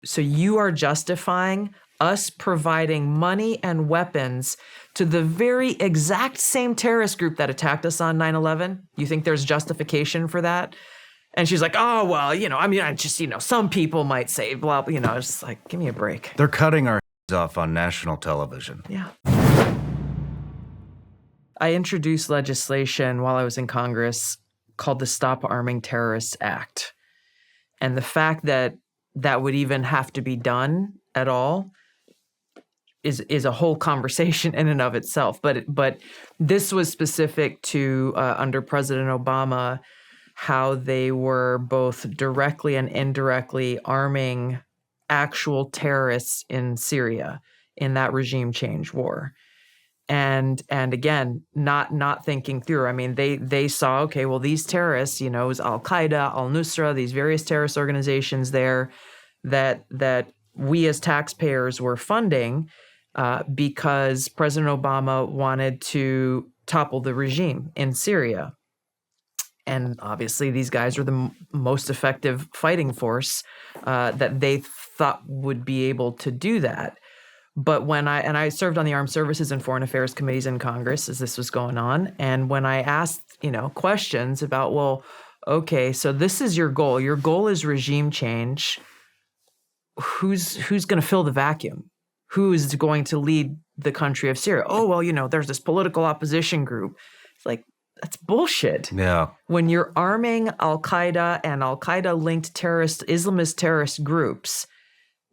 So you are justifying us providing money and weapons to the very exact same terrorist group that attacked us on 9/11? You think there's justification for that? And she's like, oh, well, I just, some people might say, blah, blah, it's just like, give me a break. They're cutting our off on national television. Yeah. I introduced legislation while I was in Congress called the Stop Arming Terrorists Act. And the fact that that would even have to be done at all is a whole conversation in and of itself. But this was specific to under President Obama, how they were both directly and indirectly arming actual terrorists in Syria in that regime change war. And again, not thinking through. I mean, they saw, okay, well, these terrorists, it was Al-Qaeda, Al-Nusra, these various terrorist organizations there that we as taxpayers were funding because President Obama wanted to topple the regime in Syria. And obviously, these guys are the most effective fighting force that they thought would be able to do that. But when I served on the Armed Services and Foreign Affairs committees in Congress as this was going on, and when I asked, questions about, well, okay, so this is your goal. Your goal is regime change. Who's going to fill the vacuum? Who is going to lead the country of Syria? Oh, well, there's this political opposition group. It's like, that's bullshit. Yeah. When you're arming Al-Qaeda and Al-Qaeda-linked Islamist terrorist groups,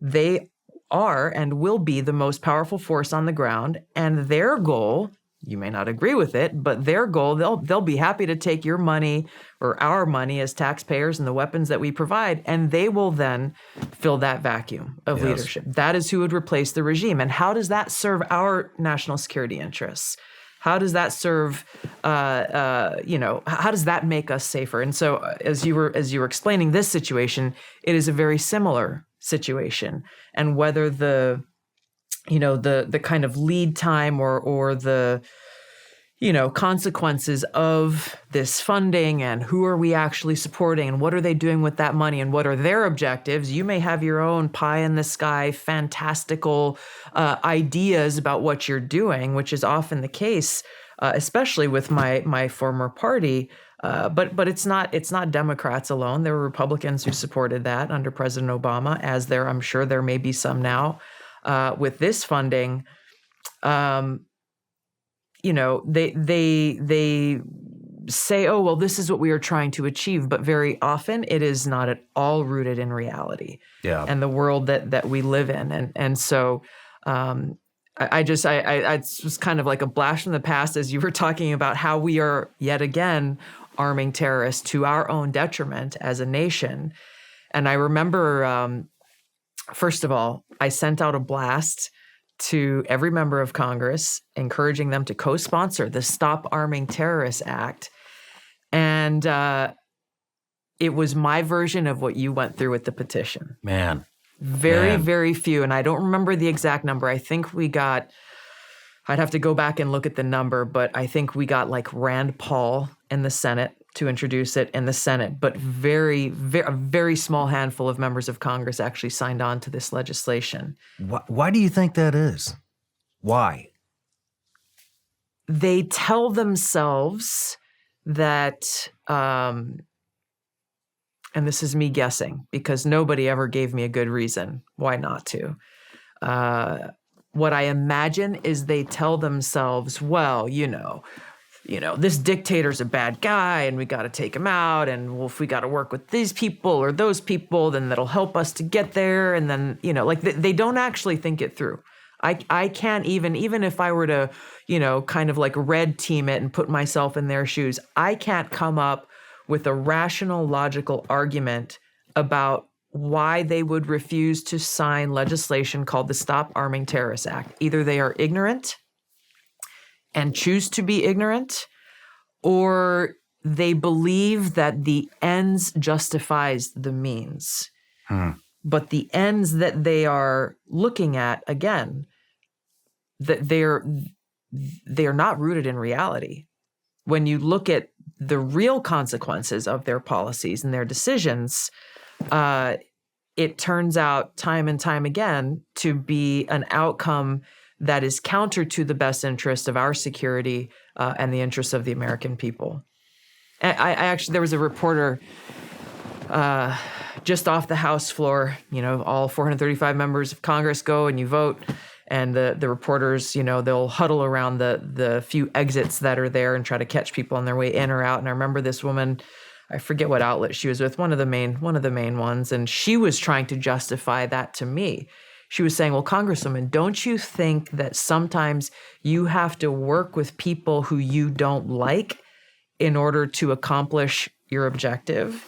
they are and will be the most powerful force on the ground. And their goal, you may not agree with it, but their goal, they'll be happy to take your money or our money as taxpayers and the weapons that we provide, and they will then fill that vacuum of leadership. That is who would replace the regime. And how does that serve our national security interests? How does that serve, how does that make us safer? And so as you were explaining this situation, it is a very similar situation. And whether the kind of lead time or the, consequences of this funding and who are we actually supporting and what are they doing with that money and what are their objectives, you may have your own pie in the sky, fantastical ideas about what you're doing, which is often the case, especially with my former party. But it's not Democrats alone. There were Republicans who supported that under President Obama, as I'm sure there may be some now with this funding. They say, oh, well, this is what we are trying to achieve, but very often it is not at all rooted in reality and the world that we live in. And so I was kind of like a blast from the past as you were talking about how we are yet again arming terrorists to our own detriment as a nation. And I remember, first of all, I sent out a blast to every member of Congress, encouraging them to co-sponsor the Stop Arming Terrorists Act. And it was my version of what you went through with the petition. Man. Very few. And I don't remember the exact number. I think we got, I'd have to go back and look at the number, but I think we got like Rand Paul in the Senate to introduce it in the Senate, but a very small handful of members of Congress actually signed on to this legislation. Why do you think that is? Why? They tell themselves that, and this is me guessing because nobody ever gave me a good reason why not to. What I imagine is they tell themselves, well, this dictator's a bad guy and we got to take him out. And well, if we got to work with these people or those people, then that'll help us to get there. And then, they don't actually think it through. I can't even if I were to, kind of like red team it and put myself in their shoes, I can't come up with a rational, logical argument about why they would refuse to sign legislation called the Stop Arming Terrorists Act. Either they are ignorant and choose to be ignorant, or they believe that the ends justifies the means. But the ends that they are looking at, again, that they are not rooted in reality. When you look at the real consequences of their policies and their decisions, it turns out time and time again to be an outcome that is counter to the best interest of our security and the interests of the American people. I actually, there was a reporter just off the House floor, all 435 members of Congress go and you vote. And the reporters, they'll huddle around the few exits that are there and try to catch people on their way in or out. And I remember this woman, I forget what outlet she was with, one of the main ones, and she was trying to justify that to me. She was saying, well, Congresswoman, don't you think that sometimes you have to work with people who you don't like in order to accomplish your objective?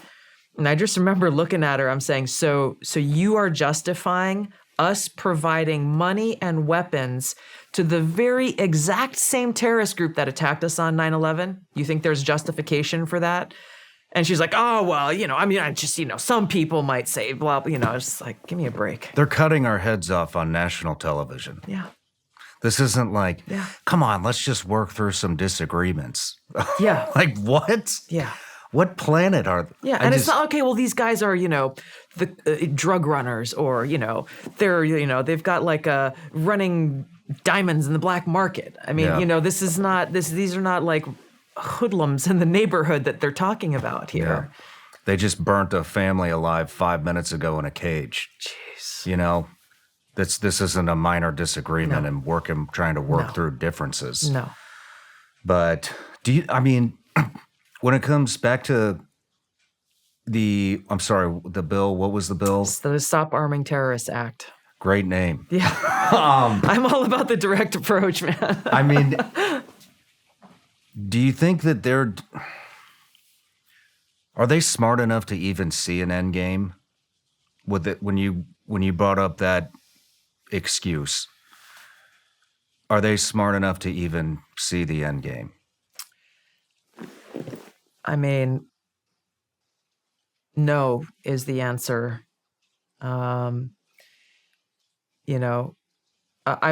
And I just remember looking at her, I'm saying, so you are justifying us providing money and weapons to the very exact same terrorist group that attacked us on 9/11? You think there's justification for that? And she's like, oh, well, I just, some people might say, blah, it's like, give me a break. They're cutting our heads off on national television. Yeah. This isn't like, come on, let's just work through some disagreements. Yeah. Like, what? Yeah. What planet are they? Yeah, and it's not, okay, well, these guys are, the drug runners, or, they're, they've got like running diamonds in the black market. I mean, these are not like hoodlums in the neighborhood that they're talking about here. Yeah. They just burnt a family alive 5 minutes ago in a cage. Jeez. This isn't a minor disagreement and trying to work through differences. No. But when it comes back to the bill, what was the bill? It's the Stop Arming Terrorists Act. Great name. Yeah. I'm all about the direct approach, man. Do you think that are they smart enough to even see an end game with it? When you brought up that excuse, are they smart enough to even see the end game? No is the answer. I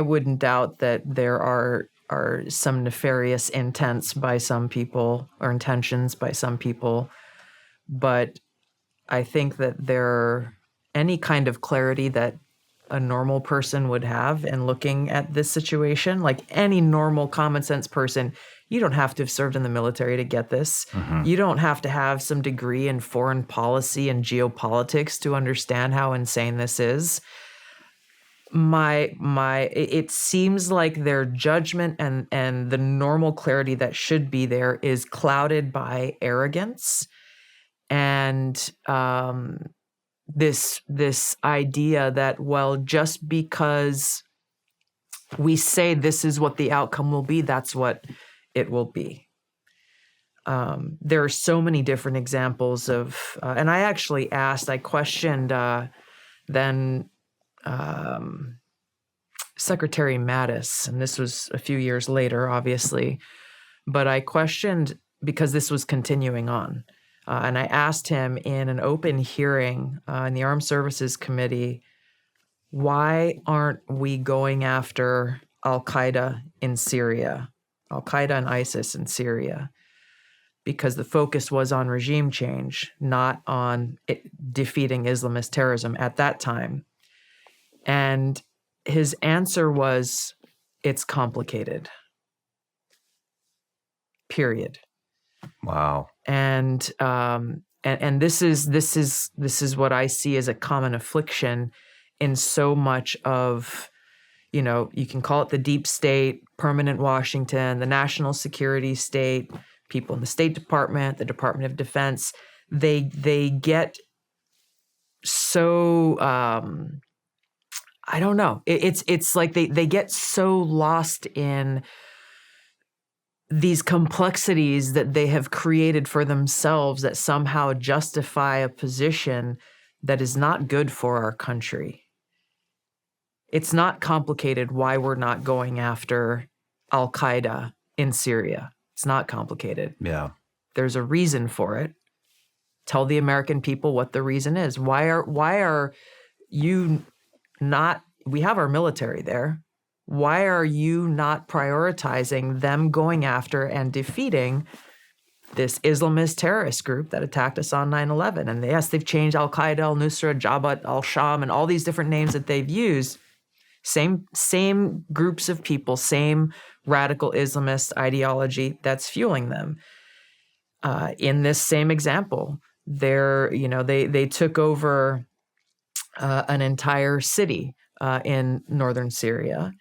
wouldn't doubt that there are some nefarious intents by some people, or intentions by some people, but I think that any kind of clarity that a normal person would have in looking at this situation, like any normal common sense person, you don't have to have served in the military to get this. Mm-hmm. You don't have to have some degree in foreign policy and geopolitics to understand how insane this is. It seems like their judgment and the normal clarity that should be there is clouded by arrogance and this idea that, well, just because we say this is what the outcome will be, that's what it will be. There are so many different examples of, and I questioned then Secretary Mattis, and this was a few years later, obviously, but I questioned because this was continuing on. And I asked him in an open hearing in the Armed Services Committee, why aren't we going after Al-Qaeda in Syria, Al-Qaeda and ISIS in Syria? Because the focus was on regime change, not on defeating Islamist terrorism at that time. And his answer was, it's complicated. Period. Wow. And this is what I see as a common affliction in so much of, you can call it the deep state, permanent Washington, the national security state, people in the State Department, the Department of Defense. They get so I don't know. It's like they get so lost in these complexities that they have created for themselves that somehow justify a position that is not good for our country. It's not complicated why we're not going after Al-Qaeda in Syria. It's not complicated. Yeah. There's a reason for it. Tell the American people what the reason is. Why are you not, we have our military there. Why are you not prioritizing them going after and defeating this Islamist terrorist group that attacked us on 9/11. And yes, they've changed Al-Qaeda, al-Nusra, Jabhat al-Sham, and all these different names that they've used. Same groups of people, same radical Islamist ideology that's fueling them. In this same example, they took over an entire city in northern Syria,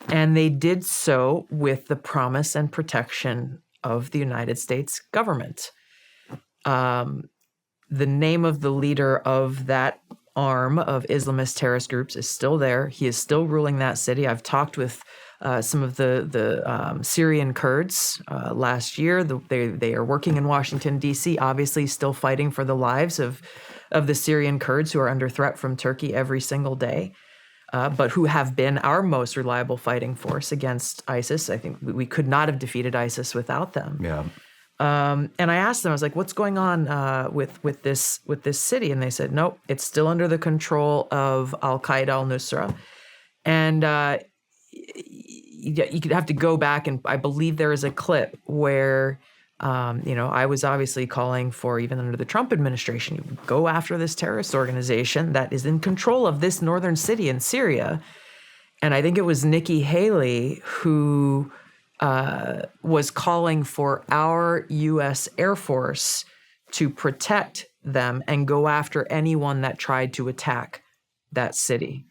and they did so with the promise and protection of the United States government. The name of the leader of that arm of Islamist terrorist groups is still there. He is still ruling that city. I've talked with some of the Syrian Kurds last year. They are working in Washington, D.C., obviously still fighting for the lives of the Syrian Kurds who are under threat from Turkey every single day, but who have been our most reliable fighting force against ISIS. I think we could not have defeated ISIS without them. Yeah. And I asked them, I was like, what's going on with this city? And they said, nope, it's still under the control of Al-Qaeda, al-Nusra. And you could have to go back, and I believe there is a clip where, I was obviously calling for, even under the Trump administration, you go after this terrorist organization that is in control of this northern city in Syria. And I think it was Nikki Haley who was calling for our U.S. Air Force to protect them and go after anyone that tried to attack that city.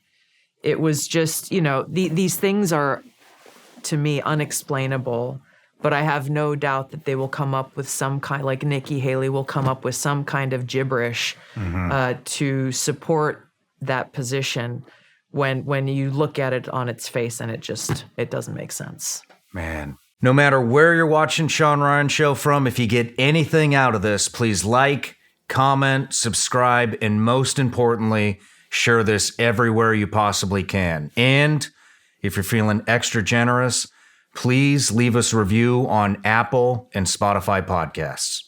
It was just, these things are, to me, unexplainable, but I have no doubt that they will come up with some kind, like Nikki Haley will come up with some kind of gibberish to support that position when you look at it on its face, and it doesn't make sense. Man. No matter where you're watching Shawn Ryan Show from, if you get anything out of this, please like, comment, subscribe, and most importantly, share this everywhere you possibly can. And if you're feeling extra generous, please leave us a review on Apple and Spotify podcasts.